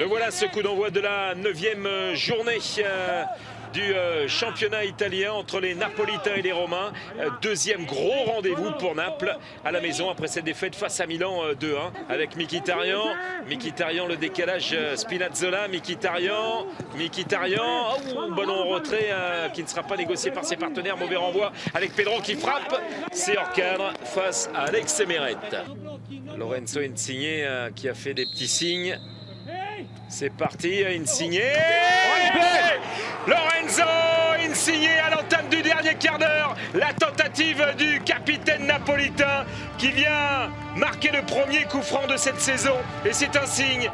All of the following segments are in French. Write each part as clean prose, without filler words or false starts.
Le voilà, ce coup d'envoi de la 9e journée du championnat italien entre les Napolitains et les Romains. Deuxième gros rendez-vous pour Naples à la maison après cette défaite face à Milan 2-1 avec Mkhitaryan. Mkhitaryan, le décalage Spinazzola, Mkhitaryan, ballon en retrait qui ne sera pas négocié par ses partenaires. Mauvais renvoi avec Pedro qui frappe. C'est hors cadre face à Alex Emeret. Lorenzo Insigne qui a fait des petits signes. C'est parti, Insigne. Lorenzo Insigne à l'entame du dernier quart d'heure. La tentative du capitaine napolitain qui vient marquer le premier coup franc de cette saison. Et c'est un signe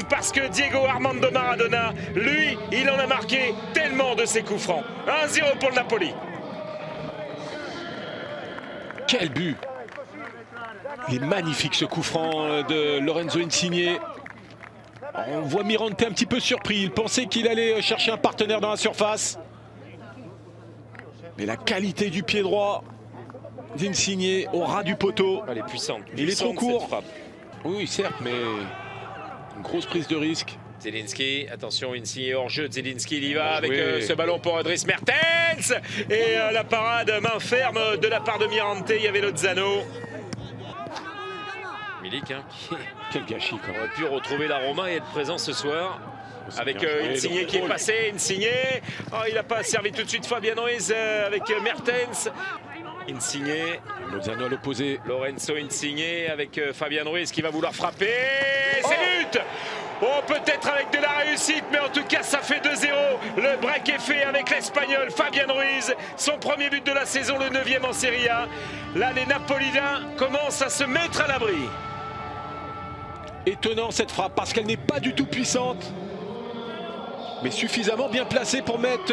parce que Diego Armando Maradona, lui, il en a marqué tellement de ses coups francs. 1-0 pour le Napoli. Quel but! Il est magnifique ce coup franc de Lorenzo Insigne. On voit Mirante un petit peu surpris. Il pensait qu'il allait chercher un partenaire dans la surface. Mais la qualité du pied droit d'Insigne au ras du poteau. Elle est puissante. Il est trop court. Oui, certes, mais une grosse prise de risque. Zelinski, attention, Insigne hors jeu. Zelinski, il y va avec ce ballon pour Dries Mertens. Et la parade main ferme de la part de Mirante. Il y avait Lozano. Milik, Quel gâchis quand même. Aurait pu retrouver la Roma et être présent ce soir. Avec Insigne qui est passé. Insigne, il n'a pas servi tout de suite Fabian Ruiz avec Mertens. Insigne, Lozano à l'opposé. Lorenzo Insigne avec Fabian Ruiz qui va vouloir frapper. C'est but! Oh, peut-être avec de la réussite, mais en tout cas, ça fait 2-0. Le break est fait avec l'Espagnol Fabian Ruiz. Son premier but de la saison, le 9e en Serie A. Là, les Napolitains commencent à se mettre à l'abri. Étonnant cette frappe parce qu'elle n'est pas du tout puissante. Mais suffisamment bien placée pour mettre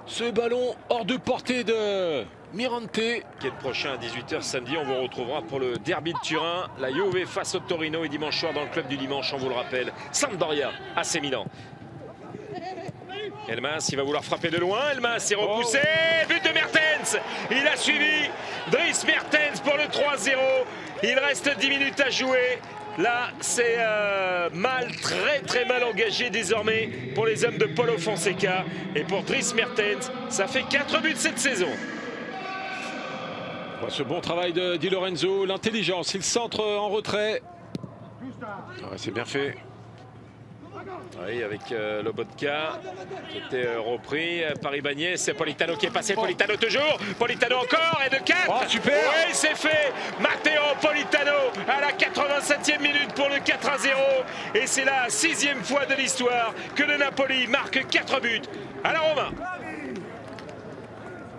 ce ballon hors de portée de Mirante. Week-end prochain à 18 h samedi, on vous retrouvera pour le derby de Turin. La Juve face au Torino et dimanche soir dans le club du dimanche, on vous le rappelle, Sampdoria, AC Milan. Elmas, il va vouloir frapper de loin. Elmas est repoussé. But de Mertens. Il a suivi Dries Mertens pour le 3-0. Il reste 10 minutes à jouer. Là, c'est très mal engagé désormais pour les hommes de Paulo Fonseca. Et pour Dries Mertens, ça fait 4 buts cette saison. Ce bon travail de Di Lorenzo, l'intelligence, il centre en retrait. C'est bien fait. Oui, avec Lobotka qui était repris par Ibanez. C'est Politano qui est passé. Politano toujours. Politano encore. Et de 4. Oh, super. Oui, c'est fait. Matteo Politano à la 87e minute pour le 4-0. Et c'est la 6e fois de l'histoire que le Napoli marque 4 buts à la Roma.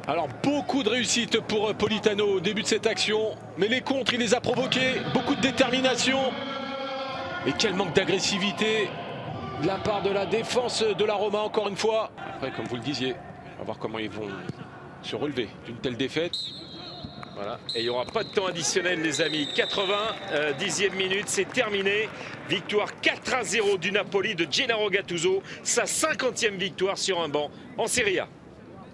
Alors beaucoup de réussite pour Politano au début de cette action. Mais les contres, il les a provoqués. Beaucoup de détermination. Et quel manque d'agressivité de la part de la défense de la Roma, encore une fois. Après, comme vous le disiez, on va voir comment ils vont se relever d'une telle défaite. Voilà, et il n'y aura pas de temps additionnel, les amis. 90e minute, c'est terminé. Victoire 4-0 du Napoli de Gennaro Gattuso. Sa 50e victoire sur un banc en Serie A.